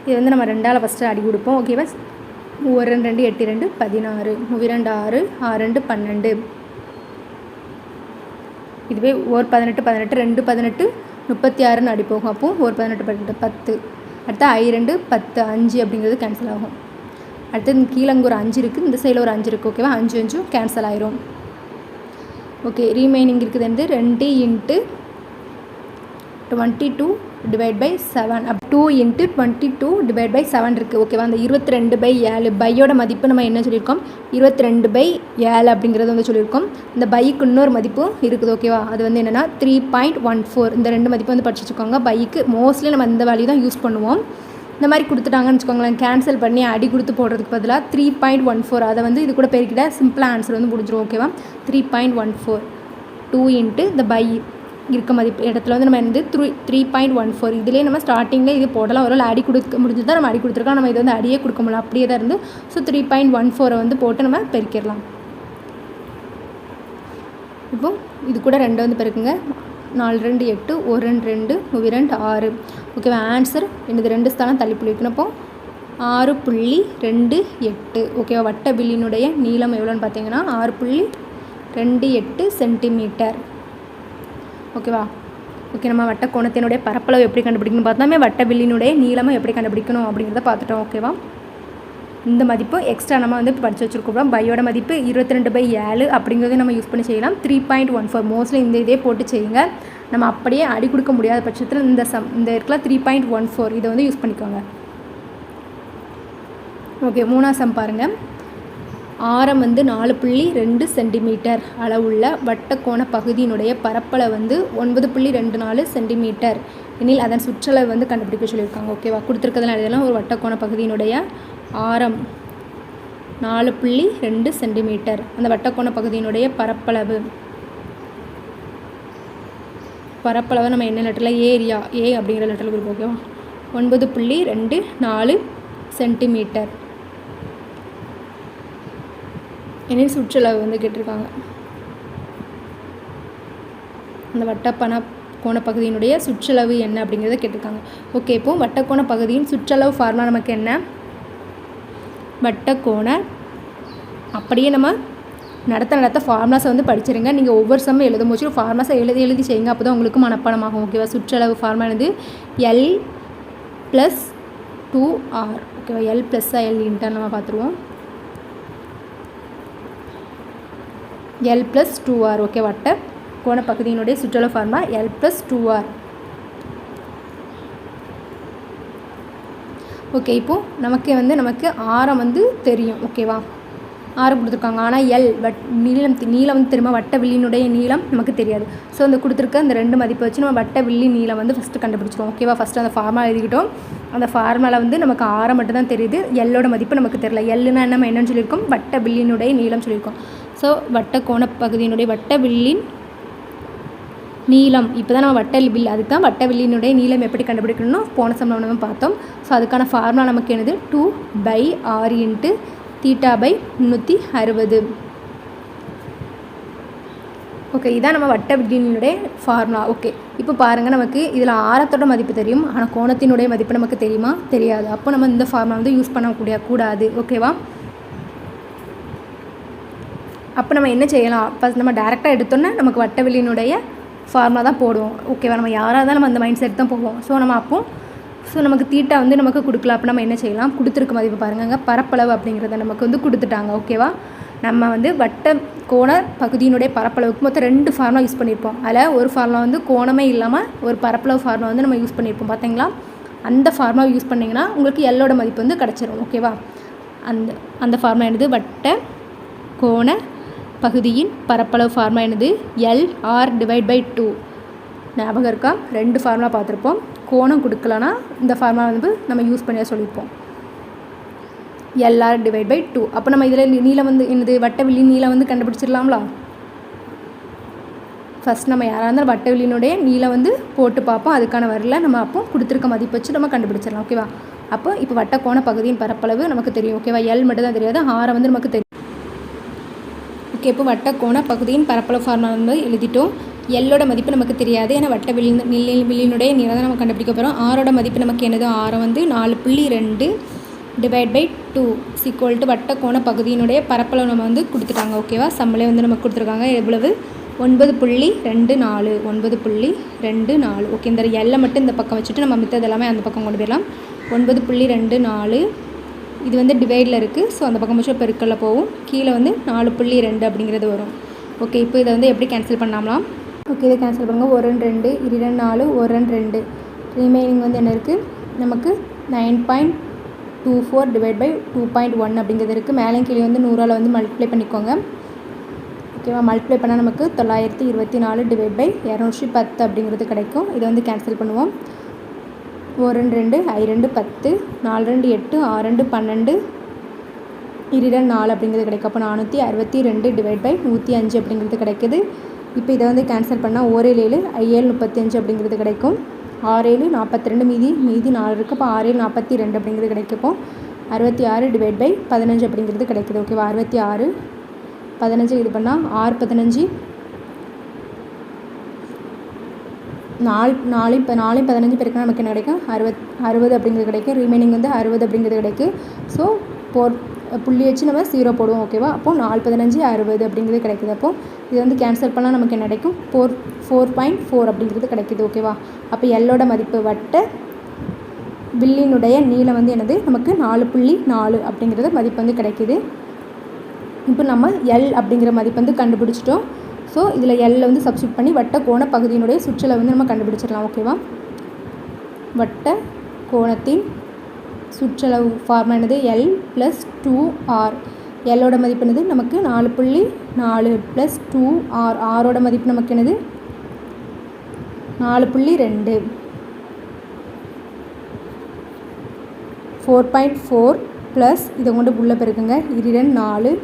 இது வந்து நம்ம 2ஆல் ஃபஸ்ட்டு அடி கொடுப்போம். ஓகேவா? 1 2 8 2 16 2 6 6 2 12. இதுவே 1 18 18 2 18 36ன்னு அடி போகும். அப்போ 1 18 18 10. அடுத்து I2 10 5 அப்படிங்கிறது கேன்சல் ஆகும். அடுத்து கீழே அங்கே ஒரு 5 இருக்குது, இந்த சைடில் ஒரு 5 இருக்குது. ஓகேவா? 5 5 கேன்சல் ஆயிரும். ஓகே, ரீமைனிங் இருக்குது வந்து 2 into 22 divide by 7 2 into 22 divide by 7 இருக்குது. ஓகேவா? அந்த 22/7 பையோட மதிப்பு நம்ம என்ன சொல்லியிருக்கோம் 22/7 அப்படிங்கிறது வந்து சொல்லியிருக்கோம். இந்த பைக்கு இன்னொரு மதிப்பும் இருக்குது. ஓகேவா? அது வந்து என்னென்னா 3.14. இந்த 2 மதிப்பு வந்து படிச்சு வச்சுக்கோங்க. பைக்கு மோஸ்ட்லி நம்ம இந்த வேல்யூ தான் யூஸ் பண்ணுவோம். இந்த மாதிரி கொடுத்துட்டாங்கன்னு வச்சுக்கோங்களேன், கேன்சல் பண்ணி அடி கொடுத்து போடுறதுக்கு பதிலாக 3.14 அதை வந்து இது கூட பெருக்கிட்ட சிம்பிளாக ஆன்சர் வந்து முடிஞ்சிடும். ஓகேவா? 3.14 2 இன்ட்டு இந்த பை இருக்க மதிப்பு இடத்துல வந்து நம்ம வந்து 3.14 இதிலே நம்ம ஸ்டார்டிங்கில் இது போடலாம். ஒரு அடி கொடுக்க முடிஞ்சு தான் நம்ம அடி கொடுத்துருக்கோம். நம்ம இது வந்து அடியே கொடுக்க முடியல, அப்படியே தான் இருந்து. ஸோ 3.14 வந்து போட்டு நம்ம பெருக்கிடலாம். இப்போது இது கூட 2 வந்து பெருக்குங்க. 4 2 8 1 2 2 6. ஓகேவா? ஆன்சர் என்னது 2 ஸ்தானம் தள்ளிப்புள்ளி வைக்கணும். அப்போ 6.28. ஓகேவா? வட்ட வில்லினுடைய நீளம் எவ்வளோன்னு பார்த்தீங்கன்னா 6.28 சென்டிமீட்டர். ஓகேவா? ஓகே, நம்ம வட்ட கோணத்தினுடைய பரப்பளவு எப்படி கண்டுபிடிக்கணும் பார்த்தாமே வட்ட வில்லினுடைய நீளமாக எப்படி கண்டுபிடிக்கணும் அப்படிங்கிறத பார்த்துட்டோம். ஓகேவா? இந்த மதிப்பு எக்ஸ்ட்ரா நம்ம வந்து படித்து வச்சுருக்கோம். பையோட மதிப்பு 22/7 அப்படிங்கிறத நம்ம யூஸ் பண்ணி செய்யலாம். 3.14 மோஸ்ட்லி இந்த இதே போட்டு செய்யுங்க. நம்ம அப்படியே அடி கொடுக்க முடியாத பட்சத்தில் இந்த இருக்கல 3.14 இதை வந்து யூஸ் பண்ணிக்கோங்க. ஓகே, 3ஆம் சம் பாருங்கள். ஆரம் வந்து 4.2 சென்டிமீட்டர் அளவுள்ள வட்டக்கோண பகுதியினுடைய பரப்பளவு வந்து 9.24 சென்டிமீட்டர் எனில் அதன் சுற்றளவு வந்து கண்டுபிடிக்க சொல்லியிருக்காங்க. ஓகேவா? கொடுத்துருக்கிறதுலாம் இதெல்லாம் ஒரு வட்டக்கோண பகுதியினுடைய ஆரம் 4.2 சென்டிமீட்டர். அந்த வட்டக்கோண பகுதியினுடைய பரப்பளவை நம்ம என்ன லெட்டரில் ஏரியா ஏ அப்படிங்கிற லெட்டரில் கொடுப்போம். ஓகேவா? 9.24 சென்டிமீட்டர் எனில் சுற்றளவு வந்து கேட்டிருக்காங்க. அந்த வட்டக்கோண பகுதியினுடைய சுற்றளவு என்ன அப்படிங்கிறத கேட்டிருக்காங்க. ஓகே, இப்போ வட்டக்கோண பகுதியின் சுற்றளவு ஃபார்முலா நமக்கு என்ன? வட்டக்கோண அப்படியே நம்ம நடத்த ஃபார்முலாஸை வந்து படிச்சிருங்க. நீங்கள் ஒவ்வொரு சம்மும் எழுதும் போது ஃபார்முலாஸை எழுதி செய்யுங்க. அப்போ தான் உங்களுக்கு மனப்பாடமாகும். ஓகேவா? சுற்றளவு ஃபார்முலா வந்து L + 2R. ஓகேவா? L + L இன்ட்டு நம்ம பார்த்துருவோம். L + 2R. ஓகே, வட்ட கோண பகுதியினுடைய சுற்றளவு ஃபார்முலா L + 2R. ஓகே, இப்போது நமக்கு ஆரம் வந்து தெரியும். ஓகேவா? ஆரம் கொடுத்துருக்காங்க. ஆனால் நீளம் வந்து தெரியுமா? வட்ட வில்லினுடைய நீளம் நமக்கு தெரியாது. ஸோ அந்த கொடுத்துருக்க அந்த 2 மதிப்பை வச்சு நம்ம வட்ட வில்லி நீளம் வந்து ஃபஸ்ட்டு கண்டுபிடிச்சிடும். ஓகேவா? ஃபஸ்ட்டு அந்த ஃபார்முலா எழுதிக்கிட்டோம். அந்த ஃபார்முலா வந்து நமக்கு ஆரம் மட்டும் தான் தெரியுது. எல்லோட மதிப்பு நமக்கு தெரியல. எல்லுன்னா நம்ம என்னன்னு சொல்லியிருக்கோம்? வட்ட வில்லினுடைய நீளம் சொல்லியிருக்கோம். ஸோ வட்ட கோண பகுதியினுடைய வட்ட வில்லின் நீளம் இப்போ தான் நம்ம வட்ட வில், அதுக்கு தான் வட்ட வில்லினுடைய நீளம் எப்படி கண்டுபிடிக்கணும்னு போன சம்மில் நம்ம பார்த்தோம். ஸோ அதுக்கான ஃபார்முலா நமக்கு என்னது 2/r இன்ட்டு θ/360. ஓகே, இதான் நம்ம வட்ட வில்லினுடைய ஃபார்முலா. ஓகே, இப்போ பாருங்கள், நமக்கு இதில் ஆரத்தோட மதிப்பு தெரியும், ஆனால் கோணத்தினுடைய மதிப்பு நமக்கு தெரியுமா? தெரியாது. அப்போ நம்ம இந்த ஃபார்முலா வந்து யூஸ் பண்ணக்கூடாது. ஓகேவா? அப்போ நம்ம என்ன செய்யலாம்? ஃபஸ்ட் நம்ம டேரெக்டாக எடுத்தோன்னே நமக்கு வட்ட வில்லினுடைய ஃபார்முலா தான் போடுவோம். ஓகேவா? நம்ம யாராக தான் நம்ம அந்த மைண்ட் செட் தான் போவோம். ஸோ நமக்கு தீட்டா வந்து நமக்கு கொடுக்கலாம். அப்போ நம்ம என்ன செய்யலாம்? கொடுத்துருக்க மதிப்பு பாருங்க, பரப்பளவு அப்படிங்கிறத நமக்கு வந்து கொடுத்துட்டாங்க. ஓகேவா? நம்ம வந்து வட்ட கோண பகுதியினுடைய பரப்பளவுக்கு மொத்தம் 2 ஃபார்முலா யூஸ் பண்ணியிருப்போம். அதில் ஒரு ஃபார்முலா வந்து கோணமே இல்லாமல் ஒரு பரப்பளவு ஃபார்முலா வந்து நம்ம யூஸ் பண்ணியிருப்போம். பார்த்தீங்களா? அந்த ஃபார்முலா யூஸ் பண்ணிங்கன்னா உங்களுக்கு எல்லோட மதிப்பு வந்து கிடச்சிரும். ஓகேவா? அந்த ஃபார்முலா என்னது? வட்ட கோண பகுதியின் பரப்பளவு ஃபார்முலா என்னது? LR/2. ஞாபகம் இருக்கா? 2 ஃபார்முலா பார்த்துருப்போம். கோணம் கொடுக்கலனா இந்த ஃபார்முலா வந்து நம்ம யூஸ் பண்ணியா சொல்லியிருப்போம். LR divide by 2. அப்போ நம்ம இதில் நீளம் வந்து என்னது வட்ட வில்லி நீளம் வந்து கண்டுபிடிச்சிடலாம்ல. ஃபஸ்ட் நம்ம யாராக இருந்தாலும் வட்ட வில்லினுடைய நீளம் வந்து போட்டு பார்ப்போம். அதுக்கான வரல நம்ம அப்போ கொடுத்துருக்க மதிப்பு வச்சு நம்ம கண்டுபிடிச்சிடலாம். ஓகேவா. அப்போ இப்போ வட்ட கோண பகுதியின் பரப்பளவு நமக்கு தெரியும். ஓகேவா. எல் மட்டும் தான் தெரியாது, ஆரம் வந்து நமக்கு தெரியும். ஓகே, இப்போ வட்ட கோண பகுதியின் பரப்பளவு ஃபார்முலா வந்து எழுதிட்டோம். எல்லோட மதிப்பு நமக்கு தெரியாது, ஏன்னா வட்ட வில்லினுடைய நீளம் தான் நம்ம கண்டுபிடிக்க போகிறோம். ஆரோட மதிப்பு நமக்கு என்னது, ஆரம் வந்து 4.2 டிவைட் பை 2 ஈக்குவல் டு வட்ட கோண பகுதியினுடைய பரப்பளவு நம்ம வந்து கொடுத்துட்டாங்க. ஓகேவா. சம்மளே வந்து நமக்கு கொடுத்துருக்காங்க. எவ்வளவு, 9.24 9.24. ஓகே, இந்த எல்லை மட்டும் இந்த பக்கம் வச்சுட்டு நம்ம மித்தது எல்லாமே அந்த பக்கம் கொண்டு போயிடலாம். 9.24 இது வந்து டிவைடில் இருக்குது. ஸோ அந்த பக்கம் வச்சு பெருக்கல்ல போகும். கீழே வந்து 4.2 அப்படிங்கிறது வரும். ஓகே, இப்போ இதை வந்து எப்படி கேன்சல் பண்ணாமலாம். ஓகே, இதை கேன்சல் பண்ணுங்கள். 1 2 2 4 1 2 ரிமைனிங் வந்து என்ன இருக்குது நமக்கு 9.24 டிவைட் பை 2.1 அப்படிங்கிறது இருக்குது. மேலே கீழே வந்து 100ஆல் வந்து மல்டிப்ளை பண்ணிக்கோங்க. ஓகேவா. மல்டிப்ளை பண்ணால் நமக்கு 924 டிவைட் பை 210 அப்படிங்கிறது கிடைக்கும். இதை வந்து கேன்சல் பண்ணுவோம். 1 2 2 10 4 2 8 6 2 12 2 4 அப்படிங்கிறது கிடைக்கும். அப்போ 462 டிவைட் பை 105 அப்படிங்கிறது கிடைக்குது. இப்போ இதை வந்து கேன்சல் பண்ணால் 1 7 7 35 அப்படிங்கிறது கிடைக்கும். 6 7 42 மீதி 4 இருக்குது. அப்போ 6 7 42 அப்படிங்கிறது கிடைக்கும். 66 டிவைட் பை 15 அப்படிங்கிறது கிடைக்குது. ஓகேவா. 66 15 இது பண்ணால் 6 15 4 15 பேருக்கு நமக்கு என்ன கிடைக்கும், 60 அப்படிங்கிறது கிடைக்கும். ரிமைனிங் வந்து 60 அப்படிங்கிறது கிடைக்கும். ஸோ புள்ளி வச்சு நம்ம 0 போடுவோம். ஓகேவா. அப்போது 4 15 60 அப்படிங்கிறது கிடைக்குது. அப்போது இது வந்து கேன்சல் பண்ணால் நமக்கு என்ன கிடைக்கும், 4.4 அப்படிங்கிறது கிடைக்குது. ஓகேவா. அப்போ எல்லோட மதிப்பு வட்ட வில்லினுடைய நீளம் வந்து என்னது நமக்கு 4.4 அப்படிங்கிறது மதிப்பு வந்து கிடைக்குது. இப்போ நம்ம எல் அப்படிங்கிற மதிப்பு வந்து கண்டுபிடிச்சிட்டோம். ஸோ இதில் எல்ல வந்து சப்ஸ்டியூட் பண்ணி வட்ட கோண பகுதியினுடைய சுற்றளவு வந்து நம்ம கண்டுபிடிச்சிடலாம். ஓகேவா. வட்ட கோணத்தின் சுற்றளவு ஃபார்முலா என்னது, எல் ப்ளஸ் 2R. எல்லோட மதிப்பு என்னது நமக்கு 4.4 ப்ளஸ் 2R. ஆரோட மதிப்பு நமக்கு என்னது 4.2 4.4 ப்ளஸ் இதை கொண்டு உள்ள பெருக்குங்க. 2 4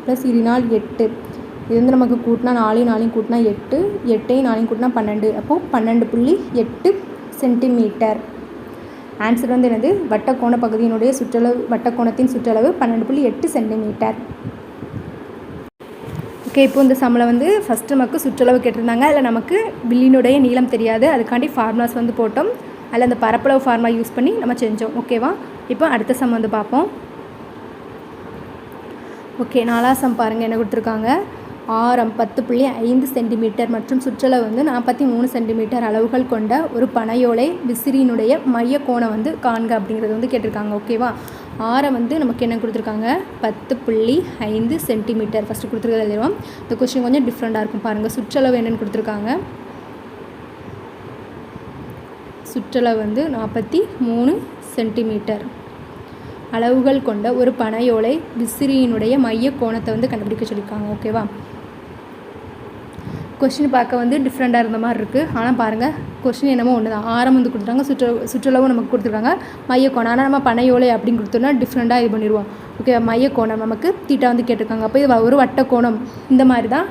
ப்ளஸ் 2 4 8. இது வந்து நமக்கு கூட்டினா 4 4 கூட்டினா 8 8 4 கூட்டினா 12. அப்போது 12.8 சென்டிமீட்டர். ஆன்சர் வந்து என்னது, வட்டக்கோண பகுதியினுடைய சுற்றளவு, வட்டக்கோணத்தின் சுற்றளவு 12.8 சென்டிமீட்டர். ஓகே, இப்போ இந்த சம்மளை வந்து ஃபஸ்ட்டு நமக்கு சுற்றளவு கேட்டிருந்தாங்க. அதில் நமக்கு வில்லினுடைய நீளம் தெரியாது, அதுக்காண்டி ஃபார்முலாஸ் வந்து போட்டோம். அதில் அந்த பரப்பளவு ஃபார்முலா யூஸ் பண்ணி நம்ம செஞ்சோம். ஓகேவா. இப்போ அடுத்த சம் வந்து பார்ப்போம். ஓகே, 4ஆம் சம் பாருங்கள் என்ன கொடுத்துருக்காங்க. ஆரம் 10.5 சென்டிமீட்டர் மற்றும் சுற்றளவு வந்து 43 சென்டிமீட்டர் அளவுகள் கொண்ட ஒரு பனையோலை விசிறியினுடைய மைய கோணம் வந்து காண்க அப்படிங்கிறது வந்து கேட்டிருக்காங்க. ஓகேவா. ஆரம் வந்து நமக்கு என்ன கொடுத்துருக்காங்க, 10.5 சென்டிமீட்டர் ஃபஸ்ட்டு கொடுத்துருக்கிறது எழுதுவோம். இந்த கொஸ்டின் கொஞ்சம் டிஃப்ரெண்ட்டாக இருக்கும் பாருங்கள். சுற்றளவு என்னென்னு கொடுத்துருக்காங்க, சுற்றளவு வந்து 43 சென்டிமீட்டர் அளவுகள் கொண்ட ஒரு பனையோலை விசிறியினுடைய மைய கோணத்தை வந்து கண்டுபிடிக்க சொல்லியிருக்காங்க. ஓகேவா. கொஸ்டின் பார்க்க வந்து டிஃப்ரெண்ட்டாக இருந்த மாதிரி இருக்குது. ஆனால் பாருங்கள், கொஸ்டின் என்னமோ ஒன்று தான். ஆரம் வந்து கொடுத்துருக்காங்க, சுற்றளவும் நமக்கு கொடுத்துருக்காங்க, மையக்கோணம். ஆனால் நம்ம பனையோலை அப்படின்னு கொடுத்தோம்னா டிஃப்ரெண்ட்டாக இது பண்ணிடுவோம். ஓகே, மையக்கோணம் நமக்கு தீட்டா வந்து கேட்டிருக்காங்க. அப்போ இது ஒரு வட்டக்கோணம் இந்த மாதிரி தான்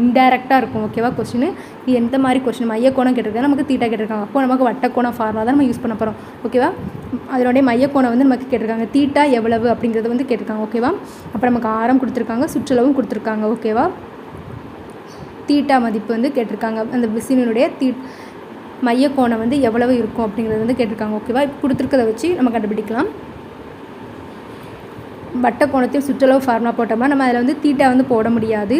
இன்டெரக்டாக இருக்கும். ஓகேவா. கொஸ்டின் இது எந்த மாதிரி கொஸ்டின், மையக்கோணம் கேட்டிருக்காங்க, நமக்கு தீட்டா கேட்டிருக்காங்க. அப்போ நமக்கு வட்டக்கோணம் ஃபார்முலா தான் நம்ம யூஸ் பண்ண போகிறோம். ஓகேவா. அதனுடைய மையக்கோணம் வந்து நமக்கு கேட்டிருக்காங்க, தீட்டா எவ்வளவு அப்படிங்கிறது வந்து கேட்டிருக்காங்க. ஓகேவா. அப்போ நமக்கு ஆரம் கொடுத்துருக்காங்க, சுற்றளவும் கொடுத்துருக்காங்க. ஓகேவா. தீட்டா மதிப்பு வந்து கேட்டிருக்காங்க, அந்த விசிறினுடைய மையக்கோணம் வந்து எவ்வளவு இருக்கும் அப்படிங்கிறது வந்து கேட்டிருக்காங்க. ஓகேவா. இப்போ கொடுத்துருக்கதை வச்சு நம்ம கண்டுபிடிக்கலாம். வட்டக்கோணத்தில் சுற்றளவு ஃபார்முலா போட்டோம்னா நம்ம அதில் வந்து தீட்டா வந்து போட முடியாது.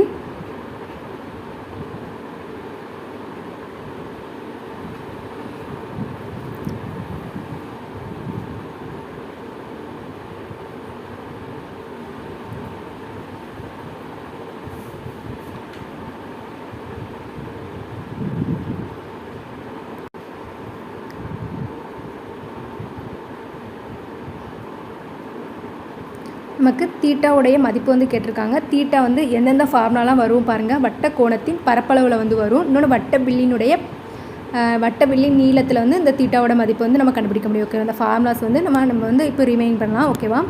நமக்கு தீட்டாவுடைய மதிப்பு வந்து கேட்டிருக்காங்க. தீட்டா வந்து எந்தெந்த ஃபார்முலாலாம் வரும் பாருங்கள். வட்ட கோணத்தின் பரப்பளவில் வந்து வரும். இன்னொன்று வட்ட பில்லினுடைய வட்ட வில்லி நீளத்தில் வந்து இந்த தீட்டாவோட மதிப்பு வந்து நம்ம கண்டுபிடிக்க முடியும். ஓகே, அந்த ஃபார்முலாஸ் வந்து நம்ம வந்து இப்போ ரிமைன் பண்ணலாம். ஓகேவா,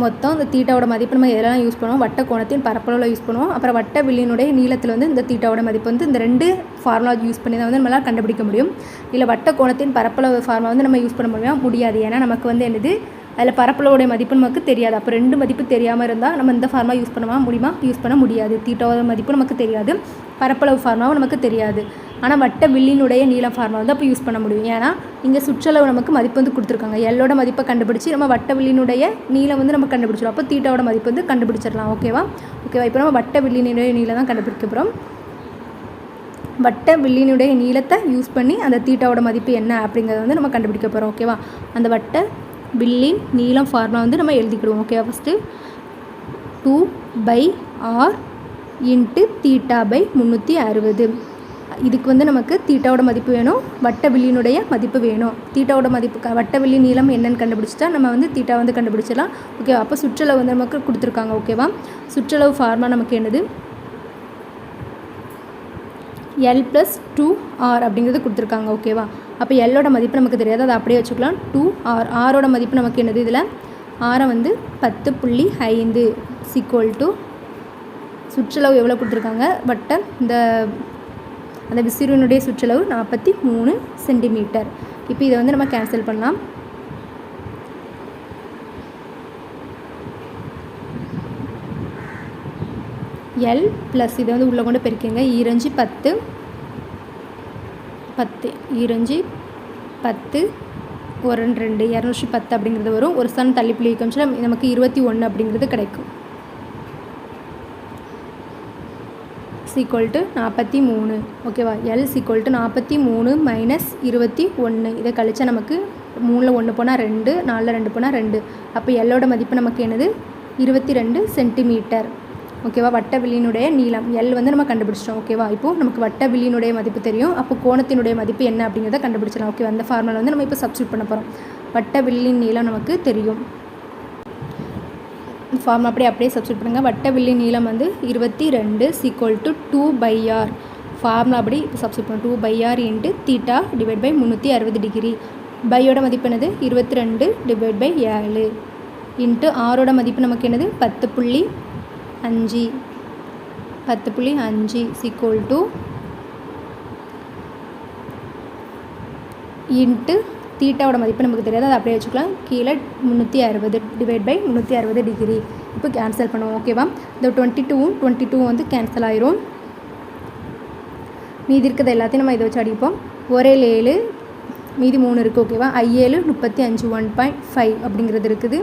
மொத்தம் இந்த தீட்டாவோட மதிப்பு நம்ம எதெல்லாம் யூஸ் பண்ணுவோம், வட்ட கோணத்தின் பரப்பளவில் யூஸ் பண்ணுவோம். அப்புறம் வட்ட வில்லினுடைய நீளத்தில் வந்து இந்த தீட்டாவோட மதிப்பு வந்து இந்த 2 ஃபார்முலா யூஸ் பண்ணி தான் வந்து நம்மளால் கண்டுபிடிக்க முடியும். இல்லை வட்ட கோணத்தின் பரப்பளவு ஃபார்முலா வந்து நம்ம யூஸ் பண்ண முடியாது. ஏன்னா நமக்கு வந்து என்னது அதில் பரப்பளவுடைய மதிப்பு நமக்கு தெரியாது. அப்போ 2 மதிப்பு தெரியாமல் இருந்தால் நம்ம இந்த ஃபார்முலா யூஸ் பண்ண முடியாது. தீட்டாவோட மதிப்பு நமக்கு தெரியாது, பரப்பளவு ஃபார்முலாவும் நமக்கு தெரியாது. ஆனால் வட்ட வில்லினுடைய நீளம் ஃபார்முலா வந்து அப்போ யூஸ் பண்ண முடியும். ஏன்னா இங்கே சுற்றளவு நமக்கு மதிப்பு வந்து கொடுத்துருக்காங்க. எல்லோட மதிப்பை கண்டுபிடிச்சி நம்ம வட்ட வில்லினுடைய நீளம் வந்து நம்ம கண்டுபிடிச்சிடும். அப்போ தீட்டாவோட மதிப்பு வந்து கண்டுபிடிச்சிடலாம். ஓகேவா, இப்போ நம்ம வட்ட வில்லினுடைய நீளம் தான் கண்டுபிடிக்க போகிறோம். வட்ட வில்லினுடைய நீளத்தை யூஸ் பண்ணி அந்த தீட்டாவோட மதிப்பு என்ன அப்படிங்கிறத வந்து நம்ம கண்டுபிடிக்க போகிறோம். ஓகேவா, அந்த வட்ட வில்லின் நீளம் ஃபார்முலா வந்து நம்ம எழுதிக்கிடுவோம். ஓகேவா, ஃபஸ்ட்டு 2/r × θ/360. இதுக்கு வந்து நமக்கு தீட்டாவோட மதிப்பு வேணும், வட்ட வில்லினுடைய மதிப்பு வேணும். தீட்டாவோட மதிப்பு வட்ட வில்லி நீளம் என்னன்னு கண்டுபிடிச்சிட்டா நம்ம வந்து தீட்டா வந்து கண்டுபிடிச்சிடலாம். ஓகேவா, அப்போ சுற்றளவு வந்து நமக்கு கொடுத்துருக்காங்க. ஓகேவா, சுற்றளவு ஃபார்முலா நமக்கு என்னது L+2r அப்படிங்கிறது கொடுத்துருக்காங்க. ஓகேவா, அப்போ எல்லோட மதிப்பு நமக்கு தெரியாது, அதை அப்படியே வச்சுக்கலாம். 2r, ஆரோட மதிப்பு நமக்கு என்னது, இதில் ஆரை வந்து 10.5 = சுற்றளவு எவ்வளோ கொடுத்துருக்காங்க, வட்டம் அந்த விசிறினுடைய சுற்றளவு 43 சென்டிமீட்டர். இப்போ இதை வந்து நம்ம கேன்சல் பண்ணலாம். எல் ப்ளஸ் இதை வந்து உள்ளே கொண்டு பெருக்கிங்க. 2 10 10 2 10 1 2 210 அப்படிங்கிறது வரும். ஒரு சன் தள்ளிப்புள்ளி காமிச்சா நமக்கு 21 அப்படிங்கிறது கிடைக்கும். = 43. ஓகேவா, எல் = 43 - 21. இதை கழிச்சா நமக்கு 3ல் 1 போனால் 2, 4ல் 2 போனால் 2. அப்போ எல்லோட மதிப்பு நமக்கு என்னது 22 சென்டிமீட்டர். ஓகேவா, வட்ட வில்லினுடைய நீளம் எல் வந்து நம்ம கண்டுபிடிச்சிட்டோம். ஓகேவா, இப்போது நமக்கு வட்ட வில்லினுடைய மதிப்பு தெரியும். அப்போ கோணத்தினுடைய மதிப்பு என்ன அப்படிங்கிறத கண்டுபிடிச்சிடலாம். ஓகே, அந்த ஃபார்முலா வந்து நம்ம இப்போ சப்ஸ்டியூட் பண்ண போகிறோம். வட்ட வில்லின் நீளம் நமக்கு தெரியும். ஃபார்முலா அப்படியே சப்ஸ்டியூட் பண்ணுங்கள். வட்ட வில்லின் நீளம் வந்து 22 = 2/r. ஃபார்முலா அப்படி சப்ஸ்டியூட் பண்ணணும். 2/r × θ/360°. பையோட மதிப்பு என்னது 22/7 × ஆரோட மதிப்பு நமக்கு என்னது 10.5 = தீட்டாவோட மதிப்பு நமக்கு தெரியாது, அதை அப்படியே வச்சுக்கலாம். கீழே 360/360°. இப்போ கேன்சல் பண்ணுவோம். ஓகேவா, இந்த 22 வந்து கேன்சல் ஆயிரும். மீதி இருக்கிறது எல்லாத்தையும் நம்ம இதை வச்சு அடிப்போம். ஒரே 7 மீதி 3 இருக்குது. ஓகேவா, 7 35 1.5 அப்படிங்கிறது இருக்குது.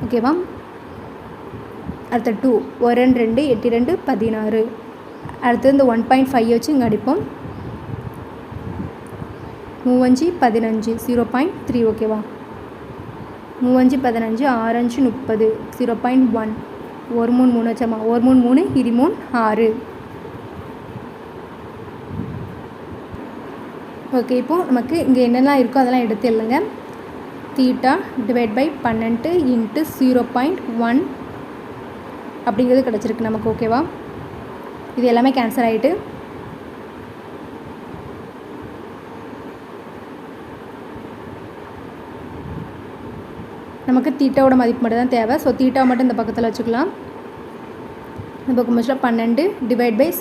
ஓகேவா, அடுத்த 2 1 2 8 2 16. அடுத்தது இந்த 1.5 வச்சு இங்கே அடிப்போம். 3 5 15 0.3. ஓகேவா, 3 5 15 6 5 30 0.1. 1 3 3 வச்சோமா, 1 3 3 3 6. ஓகே, இப்போது நமக்கு இங்கே என்னெல்லாம் இருக்கோ அதெல்லாம் எடுத்து எழுதுங்க. θ/12 × 0.1 அப்படிங்கிறது கிடச்சிருக்கு நமக்கு. ஓகேவா, இது எல்லாமே கேன்சல் ஆகிட்டு நமக்கு தீட்டாவோட மதிப்பு மட்டும் தான் தேவை. ஸோ தீட்டா மட்டும் இந்த பக்கத்தில் வச்சுக்கலாம். இந்த பக்கம் வச்சுலாம் 12 /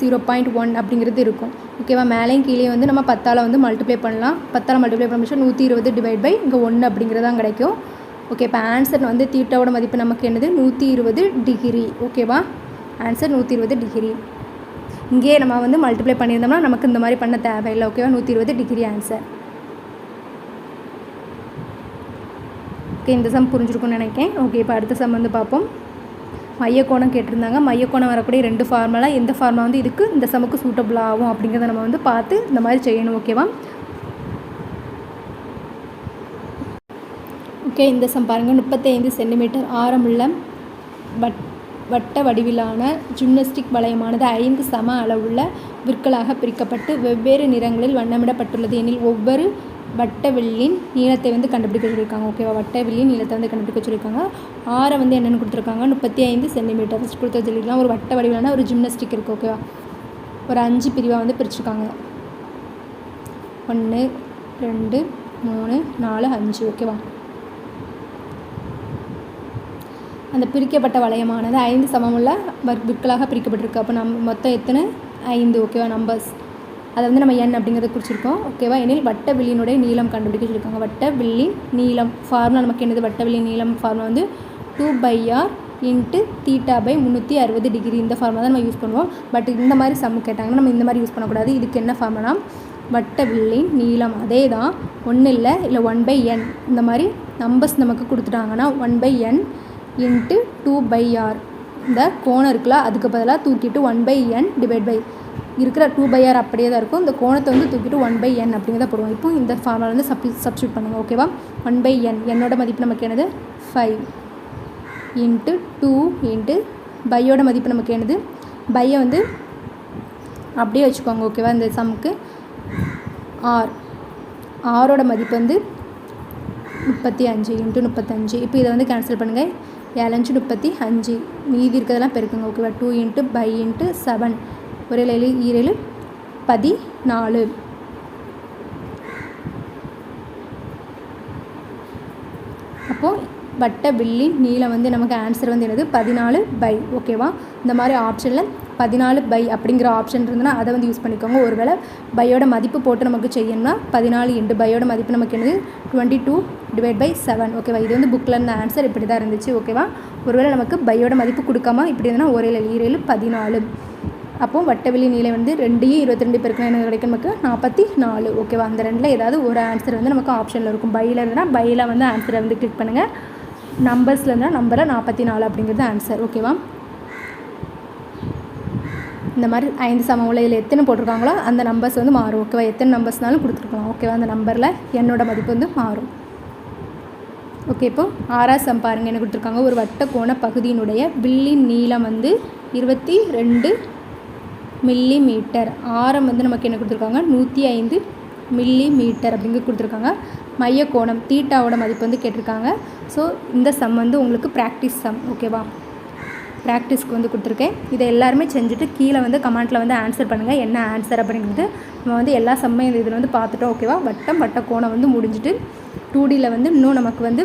0.1 அப்படிங்கிறது இருக்கும். ஓகேவா, மேலேயும் கீழே வந்து நம்ம 10ஆல் வந்து மல்டிப்ளை பண்ணலாம். 10ஆல் மல்டிப்ளை பண்ண 120 / இங்கே 1 அப்படிங்கிறதான் கிடைக்கும். ஓகே, இப்போ ஆன்சர் வந்து தீட்டாவோட மதிப்பு நமக்கு என்னது 120°. ஓகேவா, ஆன்சர் 120°. இங்கேயே நம்ம வந்து மல்டிப்ளை பண்ணியிருந்தோம்னா நமக்கு இந்த மாதிரி பண்ண தேவையில்லை. ஓகேவா, 120° ஆன்சர். ஓகே, இந்த சம் புரிஞ்சிருக்கும்னு நினைக்கிறேன். ஓகே, இப்போ அடுத்த சம் வந்து பார்ப்போம். மையக்கோணம் கேட்டிருந்தாங்க. மையக்கோணம் வரக்கூடிய 2 ஃபார்முலா, எந்த ஃபார்முலா வந்து இதுக்கு இந்த சமுக்கு சூட்டபிள் ஆகும் அப்படிங்கிறத நம்ம வந்து பார்த்து இந்த மாதிரி செய்யணும். ஓகேவா, ஓகே, இந்த சம் பாருங்கள். 35 சென்டிமீட்டர் ஆரமுள்ள வட்ட வடிவிலான ஜிம்னஸ்டிக் வளையமானது 5 சம அளவுள்ள விற்களாக பிரிக்கப்பட்டு வெவ்வேறு நிறங்களில் வண்ணமிடப்பட்டுள்ளது எனில் ஒவ்வொரு வட்ட வில்லின் நீளத்தை வந்து கண்டுபிடிக்க சொல்லியிருக்காங்க. ஓகேவா, வட்ட வில்லின் நீளத்தை வந்து கண்டுபிடிக்க சொல்லியிருக்காங்க. ஆரை வந்து என்னென்னு கொடுத்துருக்காங்க, 35 சென்டிமீட்டர் ஃபஸ்ட் கொடுத்து சொல்லிக்கலாம். ஒரு வட்ட வடிவிலான ஒரு ஜிம்னாஸ்டிக் இருக்குது. ஓகேவா, ஒரு 5 பிரிவாக வந்து பிரிச்சுருக்காங்க. 1 2 3 4 5. ஓகேவா, அந்த பிரிக்கப்பட்ட வளையமானது 5 சமமுள்ள பிற்களாக பிரிக்கப்பட்டிருக்கு. அப்போ மொத்தம் எத்தனை? 5. ஓகேவா, நம்பர்ஸ் அதை வந்து நம்ம n அப்படிங்கிறத குறிச்சிருக்கோம். ஓகேவா, எனில் வட்ட வில்லினுடைய நீளம் கண்டுபிடிக்க சொல்லியிருக்காங்க. வட்ட வில்லின் நீளம் ஃபார்முலா நமக்கு என்னது? வட்ட வில்லின் நீளம் ஃபார்முலா வந்து 2/r இன்ட்டு θ/360 டிகிரி. இந்த ஃபார்முலா தான் நம்ம யூஸ் பண்ணுவோம். பட் இந்த மாதிரி சம் கேட்டாங்கன்னா நம்ம இந்த மாதிரி யூஸ் பண்ணக்கூடாது. இதுக்கு என்ன ஃபார்முலா? வட்ட வில்லின் நீளம் அதே தான், ஒன்றும் இல்லை 1/n. இந்த மாதிரி நம்பர்ஸ் நமக்கு கொடுத்துட்டாங்கன்னா 1/n இன்ட்டு 2/r. இந்த கோணம் இருக்குல்ல, அதுக்கு பதிலாக தூக்கிட்டு 1/n டிவைட் பை இருக்கிற 2/r அப்படியே தான் இருக்கும். இந்த கோணத்தை வந்து தூக்கிட்டு 1/n அப்படிங்கிறத போடுவோம். இப்போ இந்த ஃபார்முலா வந்து சப்ஸ்டியூட் பண்ணுங்கள். ஓகேவா, 1/n என்னோட மதிப்பு நமக்கு என்னது? 5 இன்ட்டு 2 இன்ட்டு பையோட மதிப்பு நமக்கு என்னது? பையை வந்து அப்படியே வச்சுக்கோங்க. ஓகேவா, இந்த சம்முக்கு ஆரோட மதிப்பு வந்து 35 இன்ட்டு 35. இப்போ இதை வந்து கேன்சல் பண்ணுங்கள். 7 5 35, மீதி இருக்கிறதெல்லாம் பெருக்குங்க. ஓகேவா, 2 இன்ட்டு பை இன்ட்டு 7, ஒரு 7 7 14. அப்போது வட்ட வில்லின் நீளம் வந்து நமக்கு ஆன்சர் வந்து என்னது? 14/. ஓகேவா, இந்த மாதிரி ஆப்ஷனில் 14/, அப்படிங்கிற ஆப்ஷன் இருந்ததுன்னா அதை வந்து யூஸ் பண்ணிக்கோங்க. ஒருவேளை பையோட மதிப்பு போட்டு நமக்கு செய்யணும்னா 14 இன்ட்டு பையோட மதிப்பு நமக்கு என்னது? 22/7. ஓகேவா, இது வந்து புக்கில் இருந்த ஆன்சர் இப்படி தான் இருந்துச்சு. ஓகேவா, ஒருவேளை நமக்கு பையோட மதிப்பு கொடுக்காம இப்படி இருந்ததுன்னா ஒரு 7 14. அப்போது வட்ட வில்லின் நீளம் வந்து 2 22 பெருக்கினா எனக்கு கிடைக்கும் நமக்கு 44. ஓகேவா, அந்த ரெண்டில் ஏதாவது ஒரு ஆன்சர் வந்து நமக்கு ஆப்ஷனில் இருக்கும். பையில் இருந்தால் பையில் வந்து ஆன்சரை வந்து கிளிக் பண்ணுங்கள். நம்பர்ஸில் இருந்தால் நம்பரில் 44 அப்படிங்கிறது ஆன்சர். ஓகேவா, இந்த மாதிரி 5 சம உள்ள இதில் எத்தனை போட்டிருக்காங்களோ அந்த நம்பர்ஸ் வந்து மாறும். ஓகேவா, எத்தனை நம்பர்ஸ்னாலும் கொடுத்துருக்கலாம். ஓகேவா, அந்த நம்பரில் என்னோட மதிப்பு வந்து மாறும். ஓகே, இப்போ 6ஆவது சம் பாருங்கள். என்ன கொடுத்துருக்காங்க? ஒரு வட்ட கோண பகுதியினுடைய வில்லின் நீளம் வந்து 22 மில்லிமீட்டர். ஆரம் வந்து நமக்கு என்ன கொடுத்துருக்காங்க? 105 மில்லிமீட்டர் அப்படிங்க கொடுத்துருக்காங்க. மைய கோணம் தீட்டாவோட மதிப்பு வந்து கேட்டிருக்காங்க. ஸோ இந்த சம் வந்து உங்களுக்கு ப்ராக்டிஸ் சம். ஓகேவா, ப்ராக்டிஸ்க்கு வந்து கொடுத்துருக்கேன். இதை எல்லாருமே செஞ்சுட்டு கீழே வந்து கமெண்ட்டில் வந்து ஆன்சர் பண்ணுங்கள். என்ன ஆன்சர் அப்படிங்கிறது நம்ம வந்து எல்லா சம்மையும் இந்த இதில் வந்து பார்த்துட்டோம். ஓகேவா, வட்ட கோணம் வந்து முடிஞ்சிட்டு 2Dயில் வந்து இன்னும் நமக்கு வந்து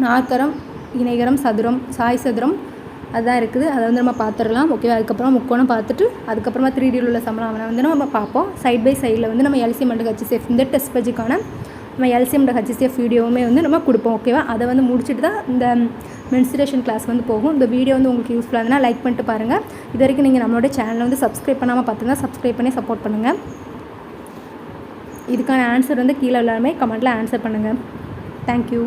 நாற்கரம், இணைகரம், சதுரம், சாய் சதுரம் அதுதான் இருக்குது. அதை வந்து நம்ம பார்த்துடலாம். ஓகேவா, அதுக்கப்புறம் முக்கோணம் பார்த்துட்டு அதுக்கப்புறமா 3Dயில் உள்ள சம்பளம் வந்து நம்ம பார்ப்போம். சைட் பை சைடில் வந்து நம்ம எல்சிஎம் அண்ட் ஹெச்சிஎஃப் இந்த டெஸ்ட் பேஜுக்கான நம்ம எல்சிஎம் அண்ட் ஹெச்சிஎஃப் வீடியோவுமே வந்து நம்ம கொடுப்போம். ஓகேவா, அதை வந்து முடிச்சுட்டு தான் இந்த மென்சுரேஷன் கிளாஸ் வந்து போகும். இந்த வீடியோ வந்து உங்களுக்கு யூஸ்ஃபுல்லாக இருந்தால் லைக் பண்ணிட்டு பாருங்கள். இது வரைக்கும் நீங்கள் நம்மளோட சேனலை வந்து சப்ஸ்கிரைப் பண்ணாமல் பார்த்துருந்தா சப்ஸ்கிரைப் பண்ணி சப்போர்ட் பண்ணுங்கள். இதுக்கான ஆன்சர் வந்து கீழே எல்லாருமே கமெண்ட்டில் ஆன்சர் பண்ணுங்கள். தேங்க்யூ.